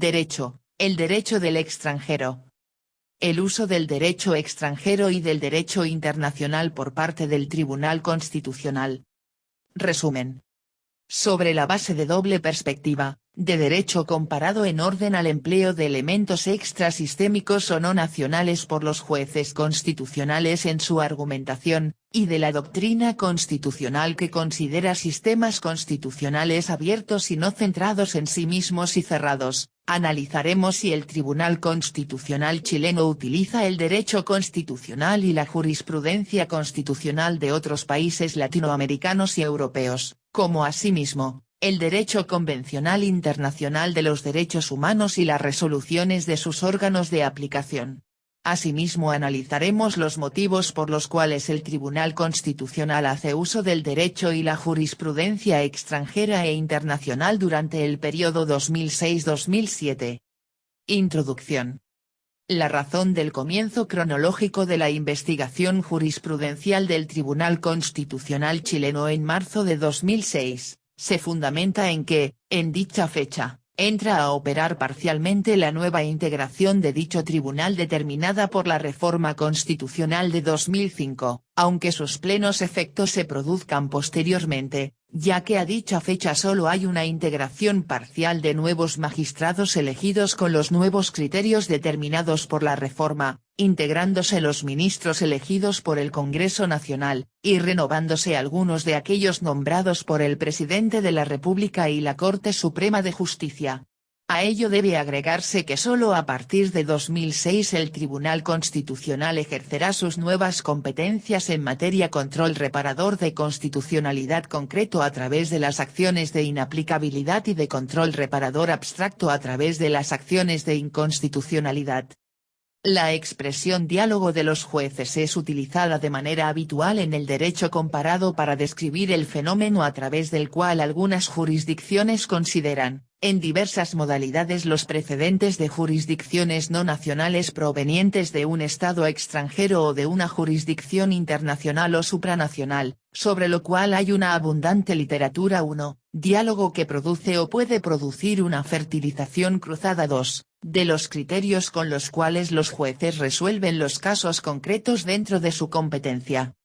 Derecho, el derecho del extranjero. El uso del derecho extranjero y del derecho internacional por parte del Tribunal Constitucional. Resumen. Sobre la base de doble perspectiva, de derecho comparado en orden al empleo de elementos extrasistémicos o no nacionales por los jueces constitucionales en su argumentación, y de la doctrina constitucional que considera sistemas constitucionales abiertos y no centrados en sí mismos y cerrados, analizaremos si el Tribunal Constitucional chileno utiliza el derecho constitucional y la jurisprudencia constitucional de otros países latinoamericanos y europeos, como asimismo, el derecho convencional internacional de los derechos humanos y las resoluciones de sus órganos de aplicación. Asimismo analizaremos los motivos por los cuales el Tribunal Constitucional hace uso del derecho y la jurisprudencia extranjera e internacional durante el periodo 2006-2007. Introducción. La razón del comienzo cronológico de la investigación jurisprudencial del Tribunal Constitucional chileno en marzo de 2006, se fundamenta en que, en dicha fecha, entra a operar parcialmente la nueva integración de dicho tribunal determinada por la reforma constitucional de 2005, aunque sus plenos efectos se produzcan posteriormente, ya que a dicha fecha solo hay una integración parcial de nuevos magistrados elegidos con los nuevos criterios determinados por la reforma, integrándose los ministros elegidos por el Congreso Nacional, y renovándose algunos de aquellos nombrados por el Presidente de la República y la Corte Suprema de Justicia. A ello debe agregarse que solo a partir de 2006 el Tribunal Constitucional ejercerá sus nuevas competencias en materia control reparador de constitucionalidad concreto a través de las acciones de inaplicabilidad y de control reparador abstracto a través de las acciones de inconstitucionalidad. La expresión diálogo de los jueces es utilizada de manera habitual en el derecho comparado para describir el fenómeno a través del cual algunas jurisdicciones consideran, en diversas modalidades los precedentes de jurisdicciones no nacionales provenientes de un Estado extranjero o de una jurisdicción internacional o supranacional, sobre lo cual hay una abundante literatura. 1. Diálogo que produce o puede producir una fertilización cruzada. 2. De los criterios con los cuales los jueces resuelven los casos concretos dentro de su competencia.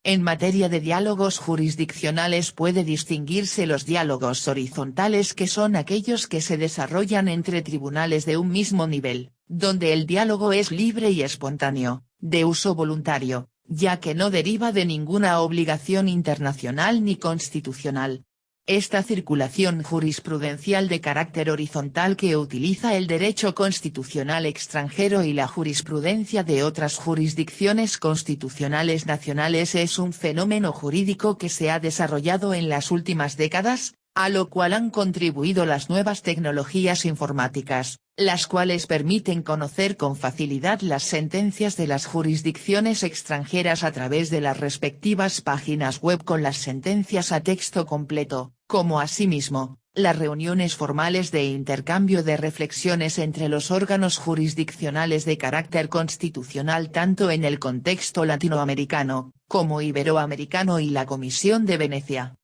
En materia de diálogos jurisdiccionales puede distinguirse los diálogos horizontales, que son aquellos que se desarrollan entre tribunales de un mismo nivel, donde el diálogo es libre y espontáneo, de uso voluntario, ya que no deriva de ninguna obligación internacional ni constitucional. Esta circulación jurisprudencial de carácter horizontal que utiliza el derecho constitucional extranjero y la jurisprudencia de otras jurisdicciones constitucionales nacionales es un fenómeno jurídico que se ha desarrollado en las últimas décadas, a lo cual han contribuido las nuevas tecnologías informáticas, las cuales permiten conocer con facilidad las sentencias de las jurisdicciones extranjeras a través de las respectivas páginas web con las sentencias a texto completo, como asimismo, las reuniones formales de intercambio de reflexiones entre los órganos jurisdiccionales de carácter constitucional tanto en el contexto latinoamericano, como iberoamericano y la Comisión de Venecia.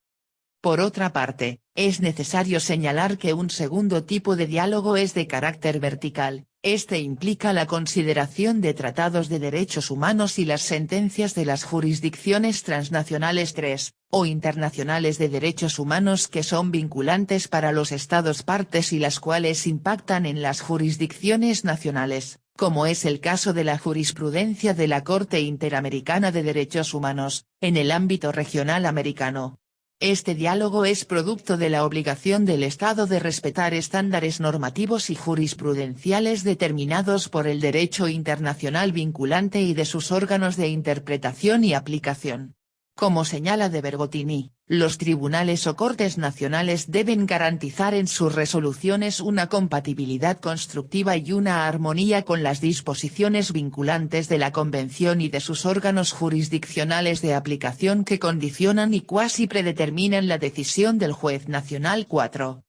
Por otra parte, es necesario señalar que un segundo tipo de diálogo es de carácter vertical. Este implica la consideración de tratados de derechos humanos y las sentencias de las jurisdicciones transnacionales 3, o internacionales de derechos humanos que son vinculantes para los Estados partes y las cuales impactan en las jurisdicciones nacionales, como es el caso de la jurisprudencia de la Corte Interamericana de Derechos Humanos, en el ámbito regional americano. Este diálogo es producto de la obligación del Estado de respetar estándares normativos y jurisprudenciales determinados por el derecho internacional vinculante y de sus órganos de interpretación y aplicación. Como señala de Bergottini, los tribunales o cortes nacionales deben garantizar en sus resoluciones una compatibilidad constructiva y una armonía con las disposiciones vinculantes de la Convención y de sus órganos jurisdiccionales de aplicación que condicionan y cuasi predeterminan la decisión del juez nacional. 4.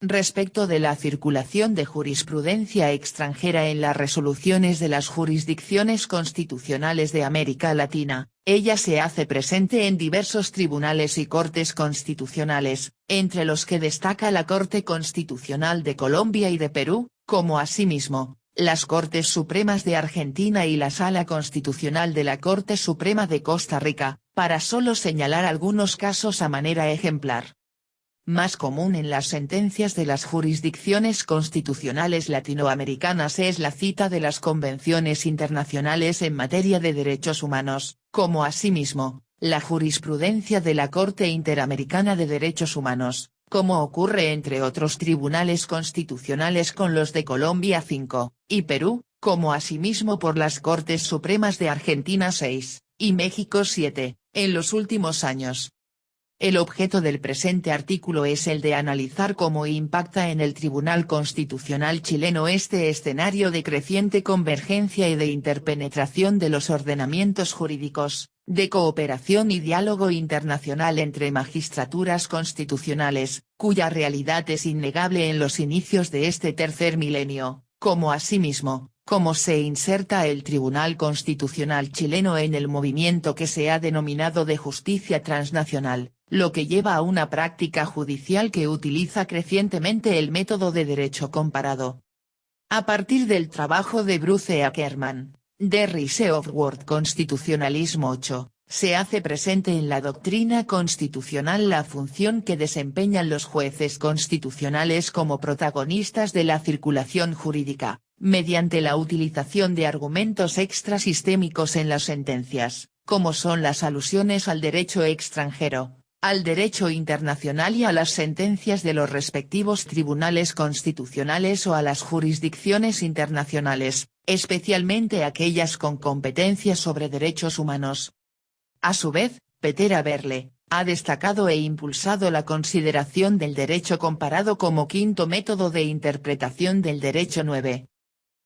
Respecto de la circulación de jurisprudencia extranjera en las resoluciones de las jurisdicciones constitucionales de América Latina, ella se hace presente en diversos tribunales y cortes constitucionales, entre los que destaca la Corte Constitucional de Colombia y de Perú, como asimismo, las Cortes Supremas de Argentina y la Sala Constitucional de la Corte Suprema de Costa Rica, para solo señalar algunos casos a manera ejemplar. Más común en las sentencias de las jurisdicciones constitucionales latinoamericanas es la cita de las convenciones internacionales en materia de derechos humanos, como asimismo, la jurisprudencia de la Corte Interamericana de Derechos Humanos, como ocurre entre otros tribunales constitucionales con los de Colombia 5, y Perú, como asimismo por las Cortes Supremas de Argentina 6, y México 7, en los últimos años. El objeto del presente artículo es el de analizar cómo impacta en el Tribunal Constitucional chileno este escenario de creciente convergencia y de interpenetración de los ordenamientos jurídicos, de cooperación y diálogo internacional entre magistraturas constitucionales, cuya realidad es innegable en los inicios de este tercer milenio, como asimismo, cómo se inserta el Tribunal Constitucional chileno en el movimiento que se ha denominado de justicia transnacional, lo que lleva a una práctica judicial que utiliza crecientemente el método de derecho comparado. A partir del trabajo de Bruce Ackerman, The Rise of World Constitutionalism 8, se hace presente en la doctrina constitucional la función que desempeñan los jueces constitucionales como protagonistas de la circulación jurídica, mediante la utilización de argumentos extrasistémicos en las sentencias, como son las alusiones al derecho extranjero, al derecho internacional y a las sentencias de los respectivos tribunales constitucionales o a las jurisdicciones internacionales, especialmente aquellas con competencias sobre derechos humanos. A su vez, Peter Aberle, ha destacado e impulsado la consideración del derecho comparado como quinto método de interpretación del derecho 9.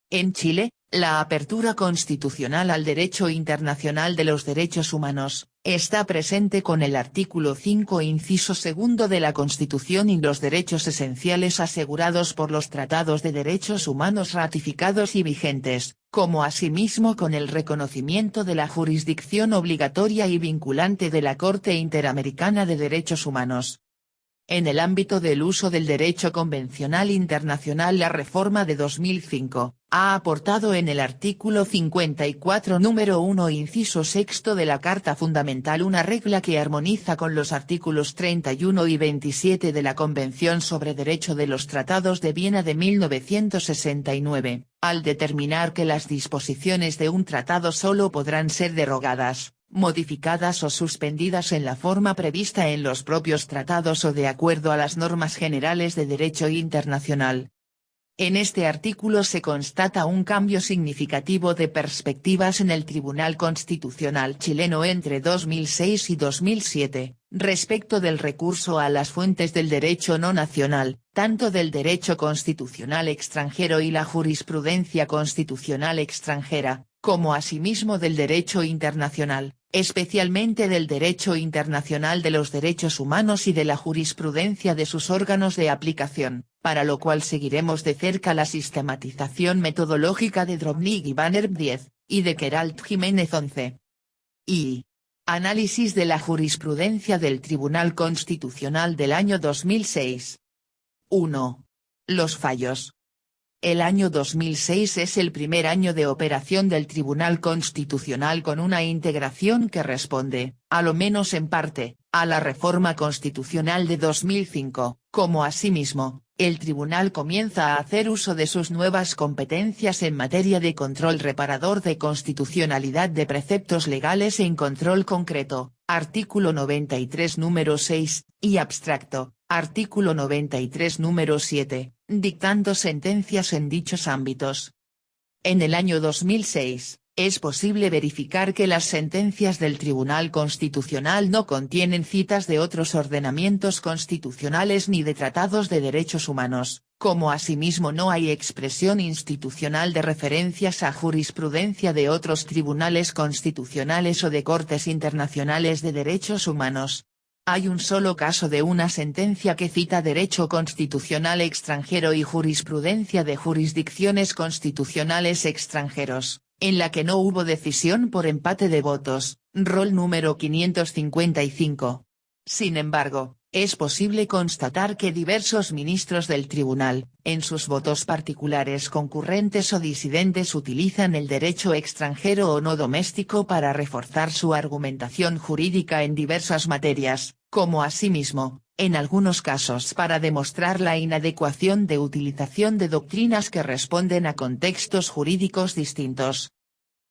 En Chile, la apertura constitucional al derecho internacional de los derechos humanos, está presente con el artículo 5 inciso segundo de la Constitución y los derechos esenciales asegurados por los tratados de derechos humanos ratificados y vigentes, como asimismo con el reconocimiento de la jurisdicción obligatoria y vinculante de la Corte Interamericana de Derechos Humanos. En el ámbito del uso del derecho convencional internacional, la reforma de 2005, ha aportado en el artículo 54 número 1 inciso sexto de la Carta Fundamental una regla que armoniza con los artículos 31 y 27 de la Convención sobre Derecho de los Tratados de Viena de 1969, al determinar que las disposiciones de un tratado solo podrán ser derogadas, modificadas o suspendidas en la forma prevista en los propios tratados o de acuerdo a las normas generales de derecho internacional. En este artículo se constata un cambio significativo de perspectivas en el Tribunal Constitucional chileno entre 2006 y 2007, respecto del recurso a las fuentes del derecho no nacional, tanto del derecho constitucional extranjero y la jurisprudencia constitucional extranjera, como asimismo del derecho internacional, especialmente del derecho internacional de los derechos humanos y de la jurisprudencia de sus órganos de aplicación, para lo cual seguiremos de cerca la sistematización metodológica de Drobnik y Banner 10, y de Queralt Jiménez 11. Y. Análisis de la jurisprudencia del Tribunal Constitucional del año 2006. 1. Los fallos. El año 2006 es el primer año de operación del Tribunal Constitucional con una integración que responde, a lo menos en parte, a la reforma constitucional de 2005, como asimismo, el Tribunal comienza a hacer uso de sus nuevas competencias en materia de control reparador de constitucionalidad de preceptos legales en control concreto, artículo 93 número 6, y abstracto, artículo 93 número 7, dictando sentencias en dichos ámbitos. En el año 2006, es posible verificar que las sentencias del Tribunal Constitucional no contienen citas de otros ordenamientos constitucionales ni de tratados de derechos humanos, como asimismo no hay expresión institucional de referencias a jurisprudencia de otros tribunales constitucionales o de cortes internacionales de derechos humanos. Hay un solo caso de una sentencia que cita derecho constitucional extranjero y jurisprudencia de jurisdicciones constitucionales extranjeros, en la que no hubo decisión por empate de votos, rol número 555. Sin embargo, es posible constatar que diversos ministros del tribunal, en sus votos particulares concurrentes o disidentes utilizan el derecho extranjero o no doméstico para reforzar su argumentación jurídica en diversas materias, como asimismo, en algunos casos para demostrar la inadecuación de utilización de doctrinas que responden a contextos jurídicos distintos.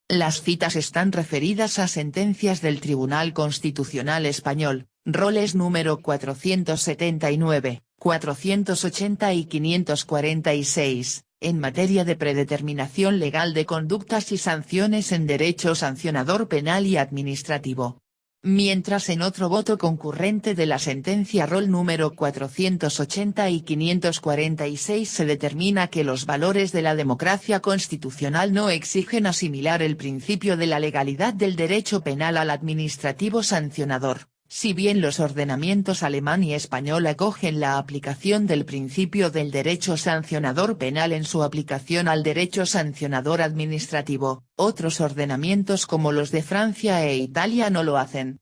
Las citas están referidas a sentencias del Tribunal Constitucional Español, roles número 479, 480 y 546, en materia de predeterminación legal de conductas y sanciones en derecho sancionador penal y administrativo. Mientras en otro voto concurrente de la sentencia rol número 480 y 546 se determina que los valores de la democracia constitucional no exigen asimilar el principio de la legalidad del derecho penal al administrativo sancionador, si bien los ordenamientos alemán y español acogen la aplicación del principio del derecho sancionador penal en su aplicación al derecho sancionador administrativo, otros ordenamientos como los de Francia e Italia no lo hacen.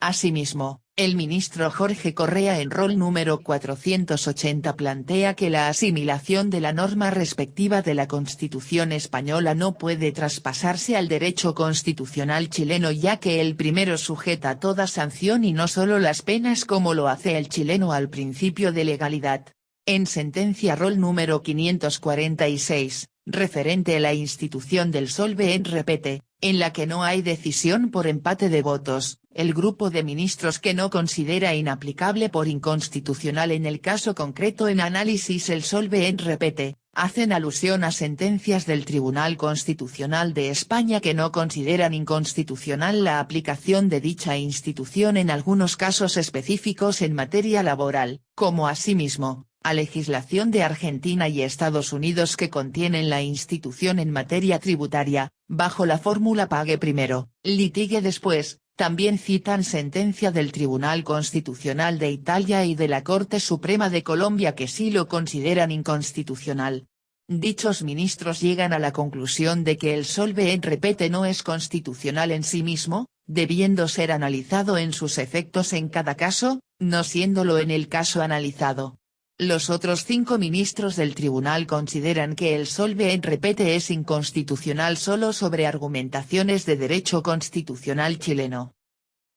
Asimismo, el ministro Jorge Correa en rol número 480 plantea que la asimilación de la norma respectiva de la Constitución española no puede traspasarse al derecho constitucional chileno ya que el primero sujeta toda sanción y no solo las penas como lo hace el chileno al principio de legalidad. En sentencia rol número 546, referente a la institución del solve et repete, en la que no hay decisión por empate de votos, el grupo de ministros que no considera inaplicable por inconstitucional en el caso concreto en análisis el solve et repete, hacen alusión a sentencias del Tribunal Constitucional de España que no consideran inconstitucional la aplicación de dicha institución en algunos casos específicos en materia laboral, como asimismo, a legislación de Argentina y Estados Unidos que contienen la institución en materia tributaria, bajo la fórmula pague primero, litigue después. También citan sentencia del Tribunal Constitucional de Italia y de la Corte Suprema de Colombia que sí lo consideran inconstitucional. Dichos ministros llegan a la conclusión de que el solve et repete no es constitucional en sí mismo, debiendo ser analizado en sus efectos en cada caso, no siéndolo en el caso analizado. Los otros 5 ministros del tribunal consideran que el solve et repete es inconstitucional solo sobre argumentaciones de derecho constitucional chileno.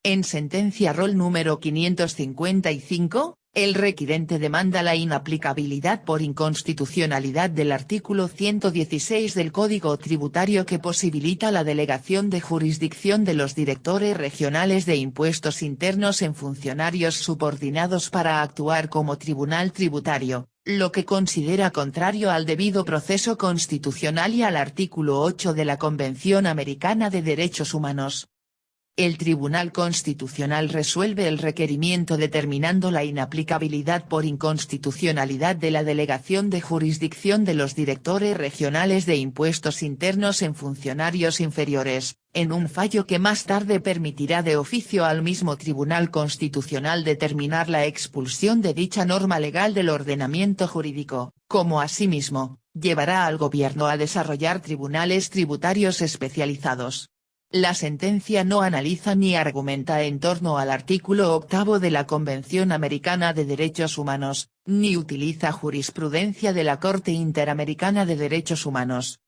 En sentencia rol número 555, el requirente demanda la inaplicabilidad por inconstitucionalidad del artículo 116 del Código Tributario que posibilita la delegación de jurisdicción de los directores regionales de impuestos internos en funcionarios subordinados para actuar como tribunal tributario, lo que considera contrario al debido proceso constitucional y al artículo 8 de la Convención Americana de Derechos Humanos. El Tribunal Constitucional resuelve el requerimiento determinando la inaplicabilidad por inconstitucionalidad de la delegación de jurisdicción de los directores regionales de impuestos internos en funcionarios inferiores, en un fallo que más tarde permitirá de oficio al mismo Tribunal Constitucional determinar la expulsión de dicha norma legal del ordenamiento jurídico, como asimismo, llevará al gobierno a desarrollar tribunales tributarios especializados. La sentencia no analiza ni argumenta en torno al artículo 8 de la Convención Americana de Derechos Humanos, ni utiliza jurisprudencia de la Corte Interamericana de Derechos Humanos.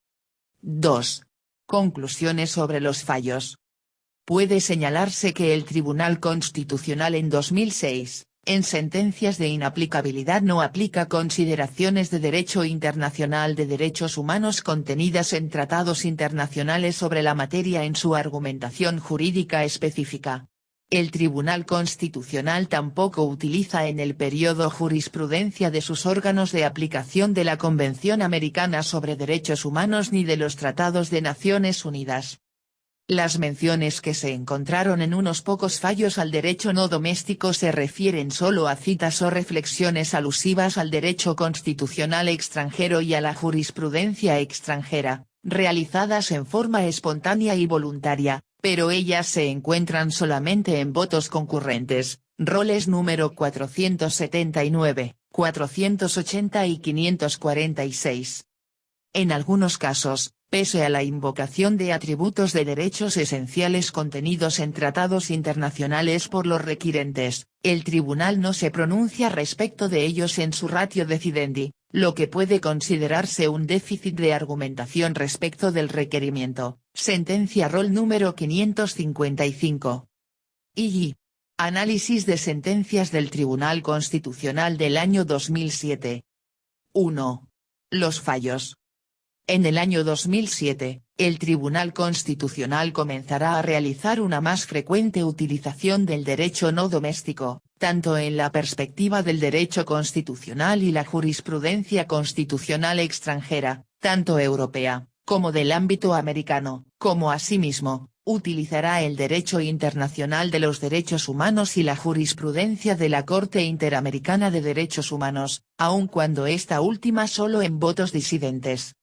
2. Conclusiones sobre los fallos. Puede señalarse que el Tribunal Constitucional en 2006, en sentencias de inaplicabilidad no aplica consideraciones de derecho internacional de derechos humanos contenidas en tratados internacionales sobre la materia en su argumentación jurídica específica. El Tribunal Constitucional tampoco utiliza en el periodo jurisprudencia de sus órganos de aplicación de la Convención Americana sobre Derechos Humanos ni de los Tratados de Naciones Unidas. Las menciones que se encontraron en unos pocos fallos al derecho no doméstico se refieren solo a citas o reflexiones alusivas al derecho constitucional extranjero y a la jurisprudencia extranjera, realizadas en forma espontánea y voluntaria, pero ellas se encuentran solamente en votos concurrentes, roles número 479, 480 y 546. En algunos casos, pese a la invocación de atributos de derechos esenciales contenidos en tratados internacionales por los requirentes, el tribunal no se pronuncia respecto de ellos en su ratio decidendi, lo que puede considerarse un déficit de argumentación respecto del requerimiento. Sentencia rol número 555. I. Análisis de sentencias del Tribunal Constitucional del año 2007. 1. Los fallos. En el año 2007, el Tribunal Constitucional comenzará a realizar una más frecuente utilización del derecho no doméstico, tanto en la perspectiva del derecho constitucional y la jurisprudencia constitucional extranjera, tanto europea, como del ámbito americano, como asimismo, utilizará el derecho internacional de los derechos humanos y la jurisprudencia de la Corte Interamericana de Derechos Humanos, aun cuando esta última solo en votos disidentes.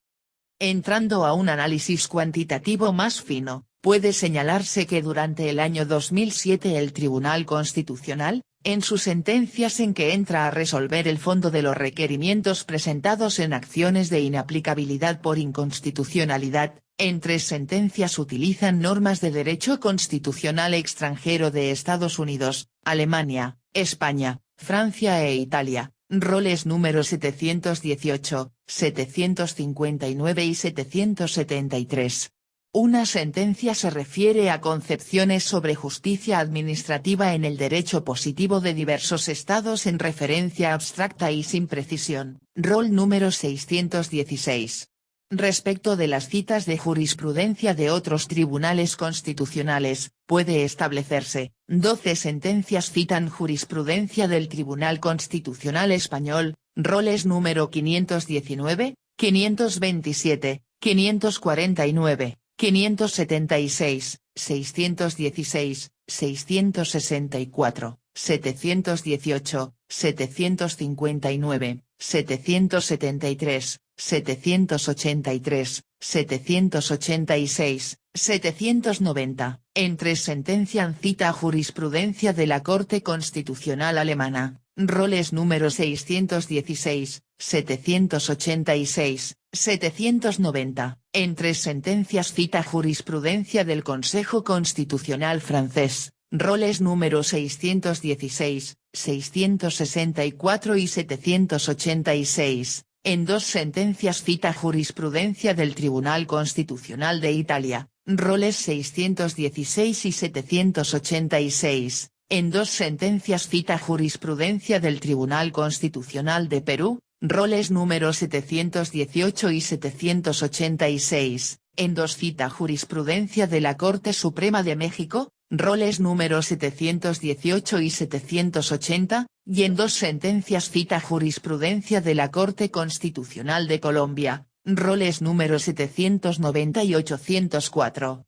Entrando a un análisis cuantitativo más fino, puede señalarse que durante el año 2007 el Tribunal Constitucional, en sus sentencias en que entra a resolver el fondo de los requerimientos presentados en acciones de inaplicabilidad por inconstitucionalidad, en 3 sentencias utilizan normas de derecho constitucional extranjero de Estados Unidos, Alemania, España, Francia e Italia. Roles número 718, 759 y 773. Una sentencia se refiere a concepciones sobre justicia administrativa en el derecho positivo de diversos estados en referencia abstracta y sin precisión. Rol número 616. Respecto de las citas de jurisprudencia de otros tribunales constitucionales, puede establecerse, 12 sentencias citan jurisprudencia del Tribunal Constitucional Español, roles número 519, 527, 549, 576, 616, 664, 718, 759, 773, 783, 786, 790, en 3 sentencian cita jurisprudencia de la Corte Constitucional Alemana, roles número 616, 786, 790, en 3 sentencias cita jurisprudencia del Consejo Constitucional francés, roles número 616, 664 y 786. En 2 sentencias cita jurisprudencia del Tribunal Constitucional de Italia, roles 616 y 786, en 2 sentencias cita jurisprudencia del Tribunal Constitucional de Perú, roles número 718 y 786, en 2 cita jurisprudencia de la Corte Suprema de México, roles número 718 y 780, y en 2 sentencias cita jurisprudencia de la Corte Constitucional de Colombia, roles número 790 y 804.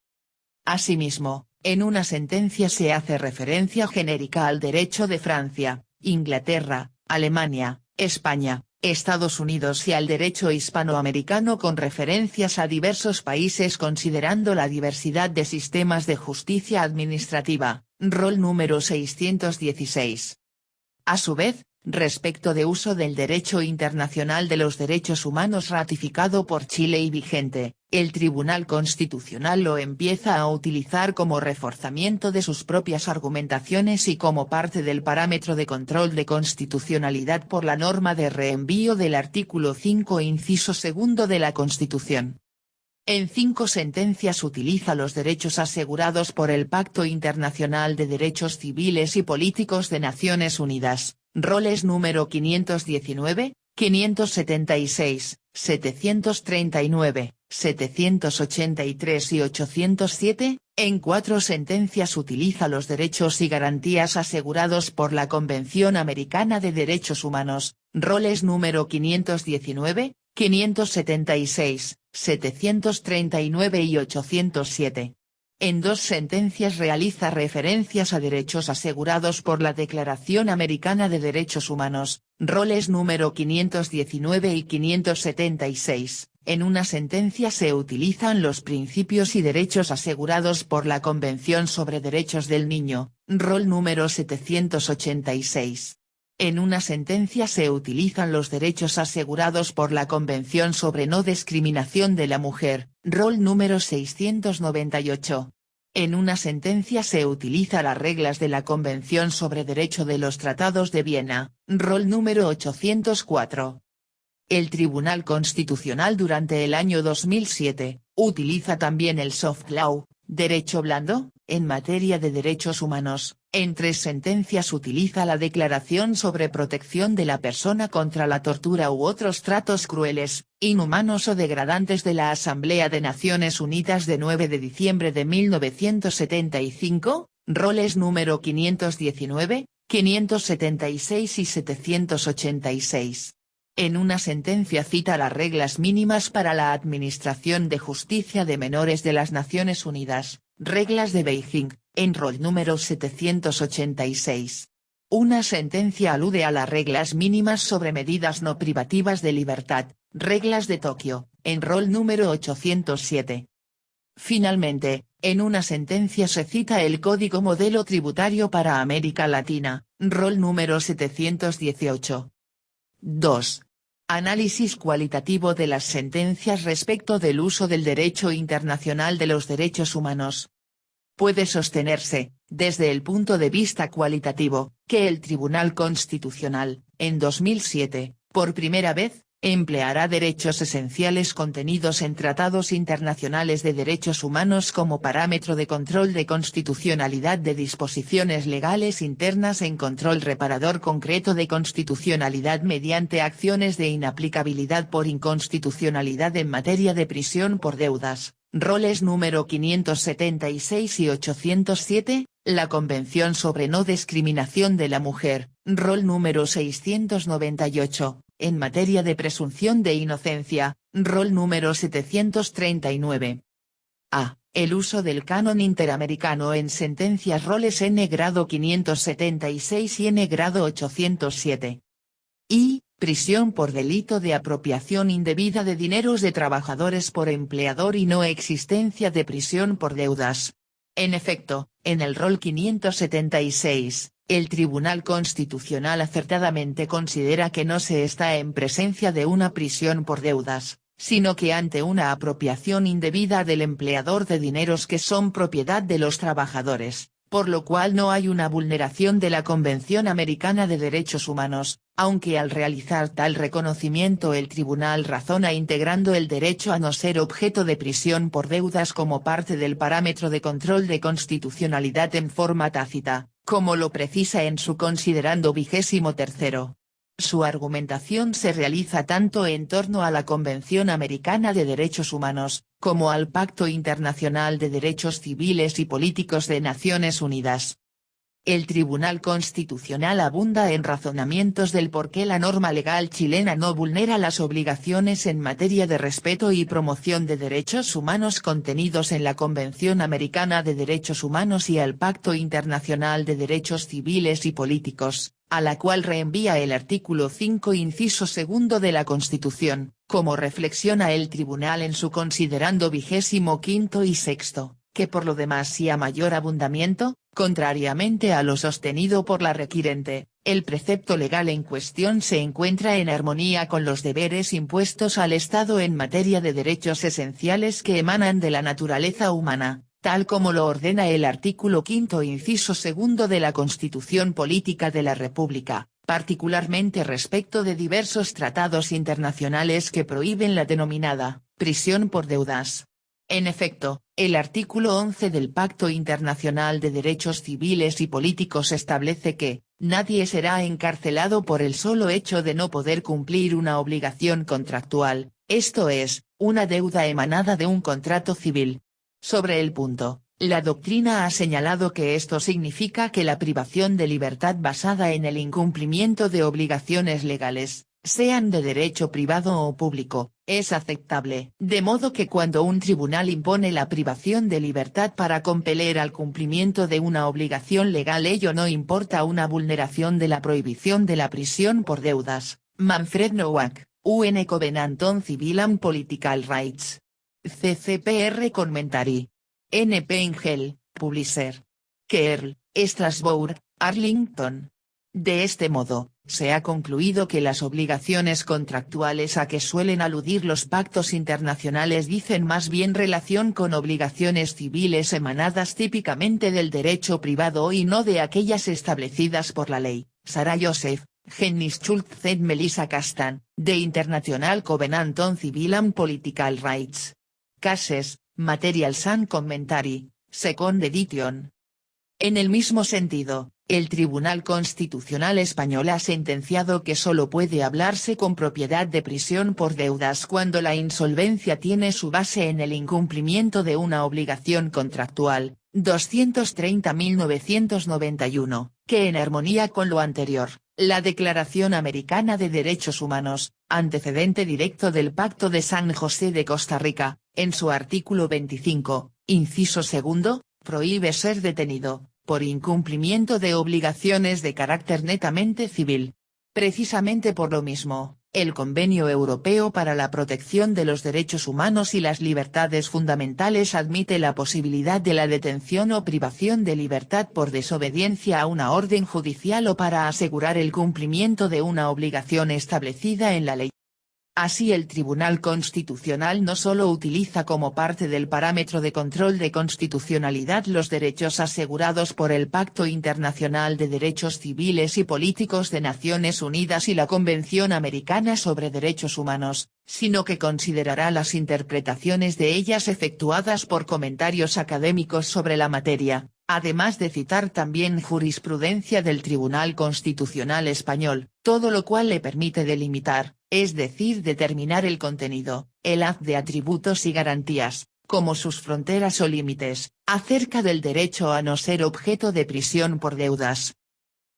Asimismo, en una sentencia se hace referencia genérica al derecho de Francia, Inglaterra, Alemania, España, Estados Unidos y al derecho hispanoamericano con referencias a diversos países considerando la diversidad de sistemas de justicia administrativa, rol número 616. A su vez, respecto de uso del derecho internacional de los derechos humanos ratificado por Chile y vigente, el Tribunal Constitucional lo empieza a utilizar como reforzamiento de sus propias argumentaciones y como parte del parámetro de control de constitucionalidad por la norma de reenvío del artículo 5 inciso segundo de la Constitución. En 5 sentencias utiliza los derechos asegurados por el Pacto Internacional de Derechos Civiles y Políticos de Naciones Unidas, roles número 519, 576, 739, 783 y 807, en 4 sentencias utiliza los derechos y garantías asegurados por la Convención Americana de Derechos Humanos, roles número 519, 576, 739 y 807. En 2 sentencias realiza referencias a derechos asegurados por la Declaración Americana de Derechos Humanos, roles número 519 y 576. En una sentencia se utilizan los principios y derechos asegurados por la Convención sobre Derechos del Niño, rol número 786. En una sentencia se utilizan los derechos asegurados por la Convención sobre No Discriminación de la Mujer, rol número 698. En una sentencia se utiliza las reglas de la Convención sobre Derecho de los Tratados de Viena, rol número 804. El Tribunal Constitucional durante el año 2007, utiliza también el soft law, derecho blando, en materia de derechos humanos. En 3 sentencias utiliza la Declaración sobre Protección de la Persona contra la Tortura u otros tratos crueles, inhumanos o degradantes de la Asamblea de Naciones Unidas de 9 de diciembre de 1975, roles número 519, 576 y 786. En una sentencia cita las reglas mínimas para la Administración de Justicia de Menores de las Naciones Unidas, reglas de Beijing, en rol número 786. Una sentencia alude a las reglas mínimas sobre medidas no privativas de libertad, reglas de Tokio, en rol número 807. Finalmente, en una sentencia se cita el Código Modelo Tributario para América Latina, rol número 718. 2. Análisis cualitativo de las sentencias respecto del uso del derecho internacional de los derechos humanos. Puede sostenerse, desde el punto de vista cualitativo, que el Tribunal Constitucional, en 2007, por primera vez, empleará derechos esenciales contenidos en tratados internacionales de derechos humanos como parámetro de control de constitucionalidad de disposiciones legales internas en control reparador concreto de constitucionalidad mediante acciones de inaplicabilidad por inconstitucionalidad en materia de prisión por deudas, roles número 576 y 807, la Convención sobre No Discriminación de la Mujer, rol número 698. En materia de presunción de inocencia, rol número 739. A. El uso del canon interamericano en sentencias roles N grado 576 y N grado 807. Y. Prisión por delito de apropiación indebida de dineros de trabajadores por empleador y no existencia de prisión por deudas. En efecto, en el rol 576. El Tribunal Constitucional acertadamente considera que no se está en presencia de una prisión por deudas, sino que ante una apropiación indebida del empleador de dineros que son propiedad de los trabajadores, por lo cual no hay una vulneración de la Convención Americana de Derechos Humanos, aunque al realizar tal reconocimiento el tribunal razona integrando el derecho a no ser objeto de prisión por deudas como parte del parámetro de control de constitucionalidad en forma tácita, como lo precisa en su considerando 23. Su argumentación se realiza tanto en torno a la Convención Americana de Derechos Humanos, como al Pacto Internacional de Derechos Civiles y Políticos de Naciones Unidas. El Tribunal Constitucional abunda en razonamientos del por qué la norma legal chilena no vulnera las obligaciones en materia de respeto y promoción de derechos humanos contenidos en la Convención Americana de Derechos Humanos y al Pacto Internacional de Derechos Civiles y Políticos, a la cual reenvía el artículo 5 inciso segundo de la Constitución, como reflexiona el Tribunal en su considerando 25 y 6, que por lo demás y a mayor abundamiento, contrariamente a lo sostenido por la requirente, el precepto legal en cuestión se encuentra en armonía con los deberes impuestos al Estado en materia de derechos esenciales que emanan de la naturaleza humana, tal como lo ordena el artículo 5 inciso segundo de la Constitución Política de la República, particularmente respecto de diversos tratados internacionales que prohíben la denominada prisión por deudas. En efecto, el artículo 11 del Pacto Internacional de Derechos Civiles y Políticos establece que, nadie será encarcelado por el solo hecho de no poder cumplir una obligación contractual, esto es, una deuda emanada de un contrato civil. Sobre el punto, la doctrina ha señalado que esto significa que la privación de libertad basada en el incumplimiento de obligaciones legales, sean de derecho privado o público, es aceptable. De modo que cuando un tribunal impone la privación de libertad para compeler al cumplimiento de una obligación legal, ello no importa una vulneración de la prohibición de la prisión por deudas. Manfred Nowak, UN Covenant on Civil and Political Rights. CCPR Commentary. NP Engel, Publisher. Kerl, Strasbourg, Arlington. De este modo, se ha concluido que las obligaciones contractuales a que suelen aludir los pactos internacionales dicen más bien relación con obligaciones civiles emanadas típicamente del derecho privado y no de aquellas establecidas por la ley. Sarah Joseph, Hennis Schultz and Melissa Castan, The International Covenant on Civil and Political Rights. Cases, Materials and Commentary, Second Edition. En el mismo sentido, el Tribunal Constitucional Español ha sentenciado que solo puede hablarse con propiedad de prisión por deudas cuando la insolvencia tiene su base en el incumplimiento de una obligación contractual, 230.991, que en armonía con lo anterior, la Declaración Americana de Derechos Humanos, antecedente directo del Pacto de San José de Costa Rica, en su artículo 25, inciso segundo, prohíbe ser detenido, por incumplimiento de obligaciones de carácter netamente civil. Precisamente por lo mismo, el Convenio Europeo para la Protección de los Derechos Humanos y las Libertades Fundamentales admite la posibilidad de la detención o privación de libertad por desobediencia a una orden judicial o para asegurar el cumplimiento de una obligación establecida en la ley. Así el Tribunal Constitucional no solo utiliza como parte del parámetro de control de constitucionalidad los derechos asegurados por el Pacto Internacional de Derechos Civiles y Políticos de Naciones Unidas y la Convención Americana sobre Derechos Humanos, sino que considerará las interpretaciones de ellas efectuadas por comentarios académicos sobre la materia, además de citar también jurisprudencia del Tribunal Constitucional Español, todo lo cual le permite delimitar, es decir determinar el contenido, el haz de atributos y garantías, como sus fronteras o límites, acerca del derecho a no ser objeto de prisión por deudas.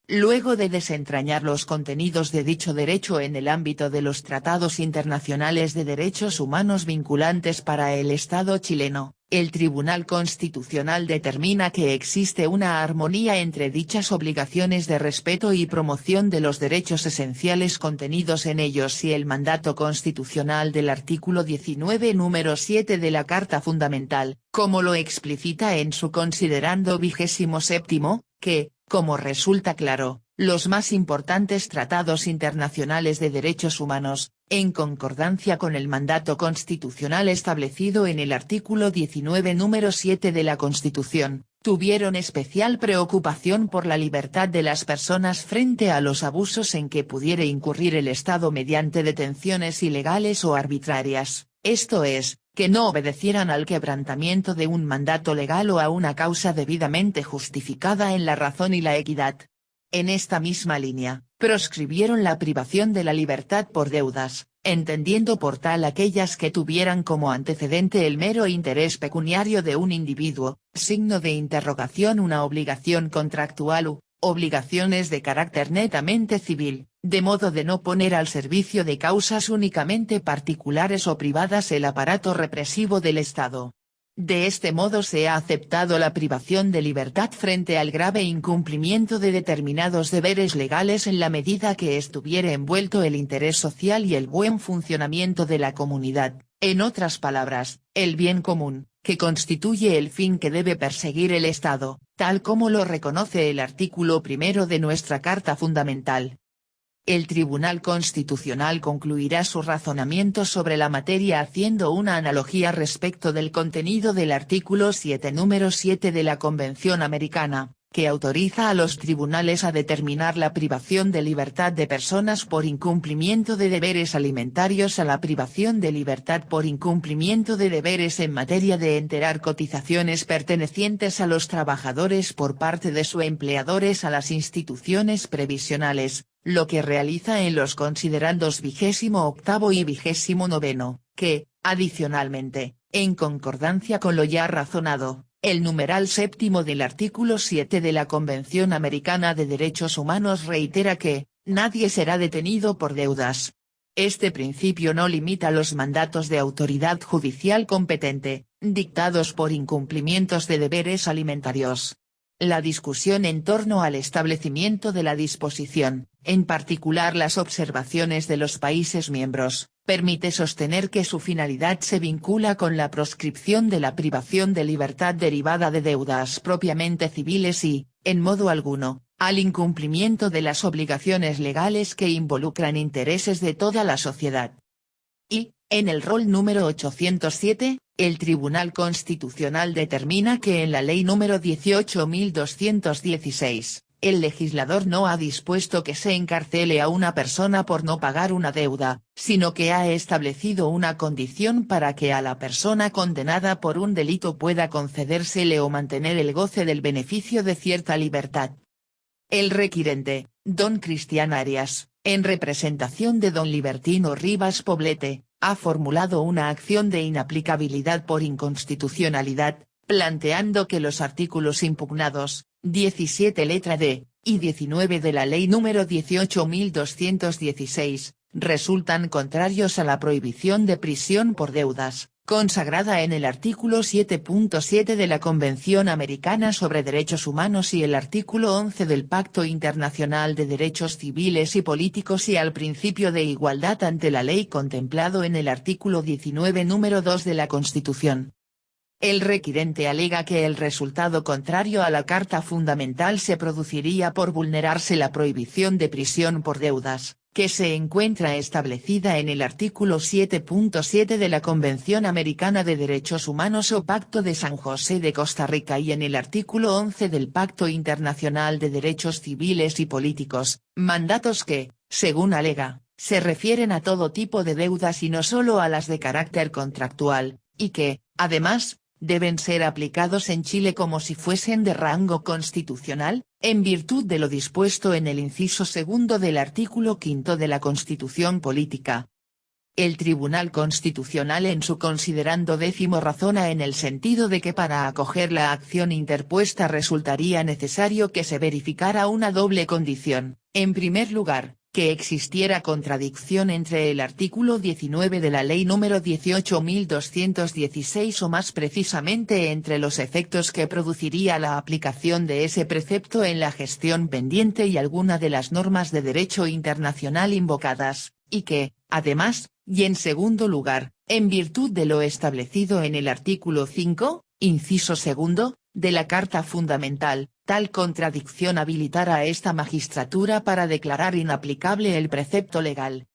Luego de desentrañar los contenidos de dicho derecho en el ámbito de los tratados internacionales de derechos humanos vinculantes para el Estado chileno, el Tribunal Constitucional determina que existe una armonía entre dichas obligaciones de respeto y promoción de los derechos esenciales contenidos en ellos y el mandato constitucional del artículo 19 número 7 de la Carta Fundamental, como lo explicita en su considerando 27, que, como resulta claro, los más importantes tratados internacionales de derechos humanos, en concordancia con el mandato constitucional establecido en el artículo 19 número 7 de la Constitución, tuvieron especial preocupación por la libertad de las personas frente a los abusos en que pudiera incurrir el Estado mediante detenciones ilegales o arbitrarias, esto es, que no obedecieran al quebrantamiento de un mandato legal o a una causa debidamente justificada en la razón y la equidad. En esta misma línea, proscribieron la privación de la libertad por deudas, entendiendo por tal aquellas que tuvieran como antecedente el mero interés pecuniario de un individuo, signo de interrogación una obligación contractual u obligaciones de carácter netamente civil, de modo de no poner al servicio de causas únicamente particulares o privadas el aparato represivo del Estado. De este modo se ha aceptado la privación de libertad frente al grave incumplimiento de determinados deberes legales en la medida que estuviera envuelto el interés social y el buen funcionamiento de la comunidad, en otras palabras, el bien común, que constituye el fin que debe perseguir el Estado, tal como lo reconoce el artículo 1 de nuestra Carta Fundamental. El Tribunal Constitucional concluirá su razonamiento sobre la materia haciendo una analogía respecto del contenido del artículo 7 número 7 de la Convención Americana, que autoriza a los tribunales a determinar la privación de libertad de personas por incumplimiento de deberes alimentarios a la privación de libertad por incumplimiento de deberes en materia de enterar cotizaciones pertenecientes a los trabajadores por parte de sus empleadores a las instituciones previsionales, lo que realiza en los considerandos 28 y 29, que, adicionalmente, en concordancia con lo ya razonado, el numeral 7 del artículo 7 de la Convención Americana de Derechos Humanos reitera que, nadie será detenido por deudas. Este principio no limita los mandatos de autoridad judicial competente, dictados por incumplimientos de deberes alimentarios. La discusión en torno al establecimiento de la disposición, en particular las observaciones de los países miembros, permite sostener que su finalidad se vincula con la proscripción de la privación de libertad derivada de deudas propiamente civiles y, en modo alguno, al incumplimiento de las obligaciones legales que involucran intereses de toda la sociedad. Y, en el rol número 807, el Tribunal Constitucional determina que en la Ley número 18.216, el legislador no ha dispuesto que se encarcele a una persona por no pagar una deuda, sino que ha establecido una condición para que a la persona condenada por un delito pueda concedérsele o mantener el goce del beneficio de cierta libertad. El requirente, don Cristian Arias, en representación de don Libertino Rivas Poblete, ha formulado una acción de inaplicabilidad por inconstitucionalidad, planteando que los artículos impugnados, 17 letra d, y 19 de la Ley número 18.216, resultan contrarios a la prohibición de prisión por deudas, consagrada en el artículo 7.7 de la Convención Americana sobre Derechos Humanos y el artículo 11 del Pacto Internacional de Derechos Civiles y Políticos y al principio de igualdad ante la ley contemplado en el artículo 19 número 2 de la Constitución. El requirente alega que el resultado contrario a la Carta Fundamental se produciría por vulnerarse la prohibición de prisión por deudas, que se encuentra establecida en el artículo 7.7 de la Convención Americana de Derechos Humanos o Pacto de San José de Costa Rica y en el artículo 11 del Pacto Internacional de Derechos Civiles y Políticos, mandatos que, según alega, se refieren a todo tipo de deudas y no solo a las de carácter contractual, y que, además, deben ser aplicados en Chile como si fuesen de rango constitucional, en virtud de lo dispuesto en el inciso segundo del artículo 5 de la Constitución Política. El Tribunal Constitucional en su considerando 10º razona en el sentido de que para acoger la acción interpuesta resultaría necesario que se verificara una doble condición, en primer lugar, que existiera contradicción entre el artículo 19 de la Ley número 18.216 o más precisamente entre los efectos que produciría la aplicación de ese precepto en la gestión pendiente y alguna de las normas de derecho internacional invocadas, y que, además, y en segundo lugar, en virtud de lo establecido en el artículo 5, inciso segundo, de la Carta Fundamental, tal contradicción habilitara a esta magistratura para declarar inaplicable el precepto legal.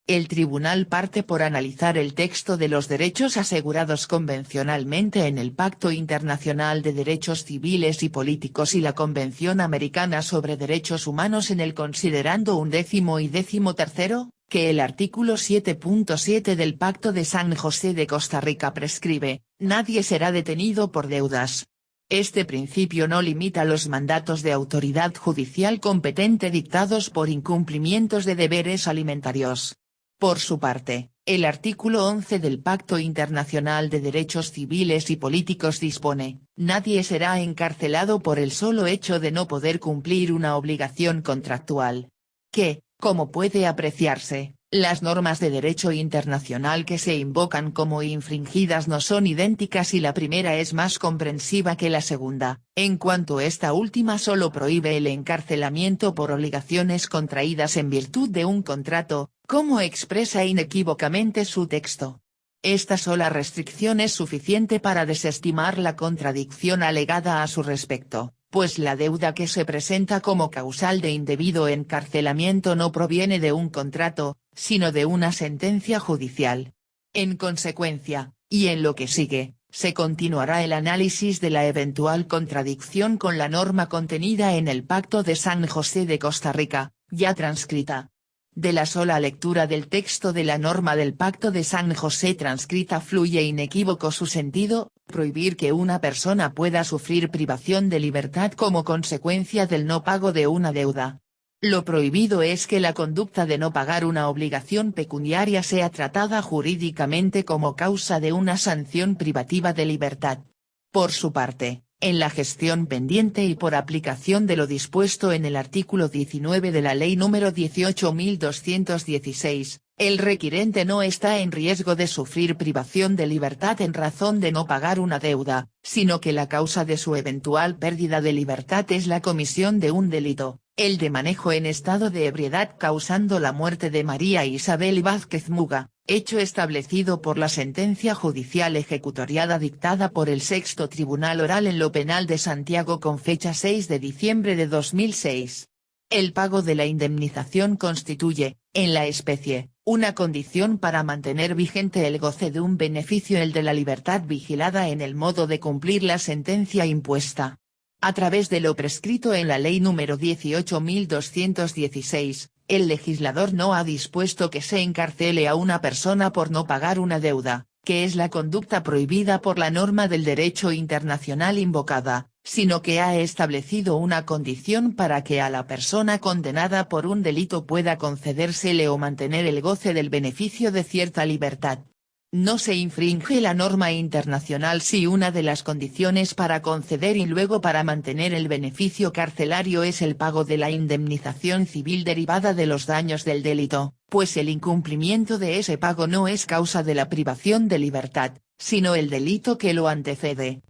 El tribunal parte por analizar el texto de los derechos asegurados convencionalmente en el Pacto Internacional de Derechos Civiles y Políticos y la Convención Americana sobre Derechos Humanos en el considerando 11º y 13º, que el artículo 7.7 del Pacto de San José de Costa Rica prescribe, nadie será detenido por deudas. Este principio no limita los mandatos de autoridad judicial competente dictados por incumplimientos de deberes alimentarios. Por su parte, el artículo 11 del Pacto Internacional de Derechos Civiles y Políticos dispone, nadie será encarcelado por el solo hecho de no poder cumplir una obligación contractual. Que, como puede apreciarse, las normas de derecho internacional que se invocan como infringidas no son idénticas y la primera es más comprensiva que la segunda, en cuanto esta última solo prohíbe el encarcelamiento por obligaciones contraídas en virtud de un contrato, como expresa inequívocamente su texto. Esta sola restricción es suficiente para desestimar la contradicción alegada a su respecto, pues la deuda que se presenta como causal de indebido encarcelamiento no proviene de un contrato, sino de una sentencia judicial. En consecuencia, y en lo que sigue, se continuará el análisis de la eventual contradicción con la norma contenida en el Pacto de San José de Costa Rica, ya transcrita. De la sola lectura del texto de la norma del Pacto de San José transcrita fluye inequívoco su sentido, prohibir que una persona pueda sufrir privación de libertad como consecuencia del no pago de una deuda. Lo prohibido es que la conducta de no pagar una obligación pecuniaria sea tratada jurídicamente como causa de una sanción privativa de libertad. Por su parte, en la gestión pendiente y por aplicación de lo dispuesto en el artículo 19 de la Ley número 18.216, el requirente no está en riesgo de sufrir privación de libertad en razón de no pagar una deuda, sino que la causa de su eventual pérdida de libertad es la comisión de un delito, el de manejo en estado de ebriedad causando la muerte de María Isabel Vázquez Muga, hecho establecido por la sentencia judicial ejecutoriada dictada por el Sexto Tribunal Oral en lo Penal de Santiago con fecha 6 de diciembre de 2006. El pago de la indemnización constituye, en la especie, una condición para mantener vigente el goce de un beneficio, el de la libertad vigilada en el modo de cumplir la sentencia impuesta. A través de lo prescrito en la Ley número 18.216, el legislador no ha dispuesto que se encarcele a una persona por no pagar una deuda, que es la conducta prohibida por la norma del derecho internacional invocada, sino que ha establecido una condición para que a la persona condenada por un delito pueda concedérsele o mantener el goce del beneficio de cierta libertad. No se infringe la norma internacional si una de las condiciones para conceder y luego para mantener el beneficio carcelario es el pago de la indemnización civil derivada de los daños del delito, pues el incumplimiento de ese pago no es causa de la privación de libertad, sino el delito que lo antecede.